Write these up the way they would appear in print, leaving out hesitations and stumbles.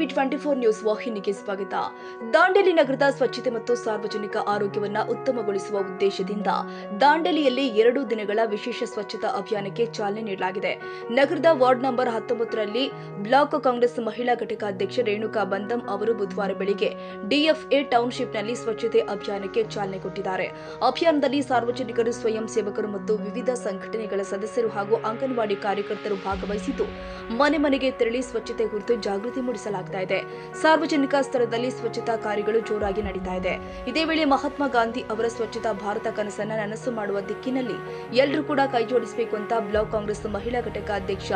TV 24 news ವಾಹಿನಿಗೆ ಸ್ವಾಗತ. ದಾಂಡೇಲಿ ನಗರದ ಸ್ವಚ್ಛತೆ ಮತ್ತು ಸಾರ್ವಜನಿಕ ಆರೋಗ್ಯವನ್ನು ಉತ್ತಮಗೊಳಿಸುವ ಉದ್ದೇಶದಿಂದ ದಾಂಡೇಲಿಯಲ್ಲಿ 2 ದಿನಗಳ ವಿಶೇಷ ಸ್ವಚ್ಛತಾ ಅಭಿಯಾನಕ್ಕೆ ಚಾಲನೆ ನೀಡಲಾಗಿದೆ. ನಗರದ ವಾರ್ಡ್ ನಂಬರ್ 19ರಲ್ಲಿ ಬ್ಲಾಕ್ ಕಾಂಗ್ರೆಸ್ ಮಹಿಳಾ ಘಟಕ ಅಧ್ಯಕ್ಷೆ ರೇಣುಕಾ ಬಂದಂ ಅವರು ಬುಧವಾರ ಬೆಳಿಗ್ಗೆ ಡಿಎಫ್ಎ ಟೌನ್ಶಿಪ್ನಲ್ಲಿ ಸ್ವಚ್ಛತೆ ಅಭಿಯಾನಕ್ಕೆ ಚಾಲನೆ ಕೊಟ್ಟಿದ್ದಾರೆ. ಅಭಿಯಾನದಲ್ಲಿ ಸಾರ್ವಜನಿಕರು, ಸ್ವಯಂ ಸೇವಕರು ಮತ್ತು ವಿವಿಧ ಸಂಘಟನೆಗಳ ಸದಸ್ಯರು ಹಾಗೂ ಅಂಗನವಾಡಿ ಕಾರ್ಯಕರ್ತರು ಭಾಗವಹಿಸಿದ್ದು ಮನೆ ಮನೆಗೆ ತೆರಳಿ ಸ್ವಚ್ಛತೆ ಕುರಿತು ಜಾಗೃತಿ ಮೂಡಿಸಲಾಗ್ತಾ ಇದೆ. ಸಾರ್ವಜನಿಕ ಸ್ಥಳದಲ್ಲಿ ಸ್ವಚ್ಛತಾ ಕಾರ್ಯಗಳು ಜೋರಾಗಿ ನಡೀತಾ ಇದೆ. ಇದೇ ವೇಳೆ ಮಹಾತ್ಮ ಗಾಂಧಿ ಅವರ ಸ್ವಚ್ಛತಾ ಭಾರತ ಕನಸನ್ನ ನನಸು ಮಾಡುವ ದಿಕ್ಕಿನಲ್ಲಿ ಎಲ್ಲರೂ ಕೂಡ ಕೈಜೋಡಿಸಬೇಕು ಅಂತ ಬ್ಲಾಕ್ ಕಾಂಗ್ರೆಸ್ ಮಹಿಳಾ ಘಟಕ ಅಧ್ಯಕ್ಷ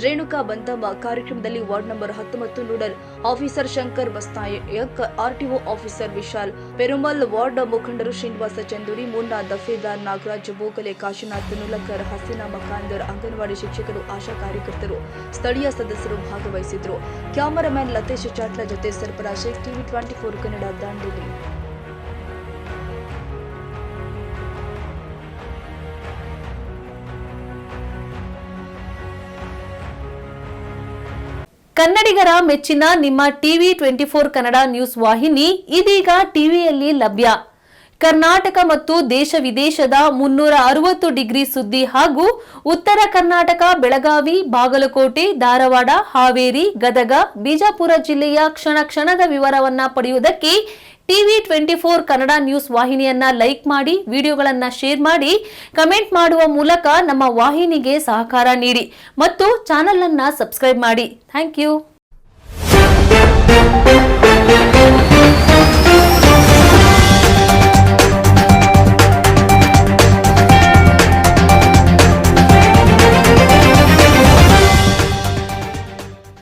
ರೇಣುಕಾ ಬಂದಂ ಕಾರ್ಯಕ್ರಮದಲ್ಲಿ ward number 19 nodal officer Shankar Basnayak, RTO officer Vishal Perumal, ward ಮುಖಂಡರು ಶ್ರೀನಿವಾಸ ಚಂದೂರಿ, ಮುನ್ನಾ ದಫೇದಾರ್, ನಾಗರಾಜ್ ಬೋಗಲೆ, ಕಾಶಿನಾಥ್ ನುಲಕರ್, ಹಸೀನಾ ಮಕಾಂದರ್, ಅಂಗನವಾಡಿ ಶಿಕ್ಷಕರು, ಆಶಾ ಕಾರ್ಯಕರ್ತರು, ಸ್ಥಳೀಯ ಸದಸ್ಯರು ಭಾಗವಹಿಸಿದ್ರು. ಕ್ಯಾಮರಾಮನ್ ಲತೇಶ್ ಚಾಟ್ಲ ಜೊತೆ ಸರ್ಫರಾಜ್ ಶೇಖ್, ಟಿವಿ 24 ಕನ್ನಡ, ದಾಂಡೇಲಿ. ಕನ್ನಡಿಗರ ಮೆಚ್ಚಿನ ನಿಮ್ಮ ಟಿವಿ 24 ಕನ್ನಡ ನ್ಯೂಸ್ ವಾಹಿನಿ ಇದೀಗ ಟಿವಿಯಲ್ಲಿ ಲಭ್ಯ. ಕರ್ನಾಟಕ ಮತ್ತು ದೇಶ ವಿದೇಶದ 360 ಡಿಗ್ರಿ ಸುದ್ದಿ ಹಾಗೂ ಉತ್ತರ ಕರ್ನಾಟಕ, ಬೆಳಗಾವಿ, ಬಾಗಲಕೋಟೆ, ಧಾರವಾಡ, ಹಾವೇರಿ, ಗದಗ, ಬಿಜಾಪುರ ಜಿಲ್ಲೆಯ ಕ್ಷಣ ಕ್ಷಣದ ವಿವರವನ್ನ ಪಡೆಯುವುದಕ್ಕೆ ಟಿವಿ 24 ಕನ್ನಡ ನ್ಯೂಸ್ ವಾಹಿನಿಯನ್ನ ಲೈಕ್ ಮಾಡಿ, ವಿಡಿಯೋಗಳನ್ನ ಶೇರ್ ಮಾಡಿ, ಕಮೆಂಟ್ ಮಾಡುವ ಮೂಲಕ ನಮ್ಮ ವಾಹಿನಿಗೆ ಸಹಕಾರ ನೀಡಿ ಮತ್ತು ಚಾನೆಲ್ ಅನ್ನ ಸಬ್ಸ್ಕ್ರೈಬ್ ಮಾಡಿ. Thank you.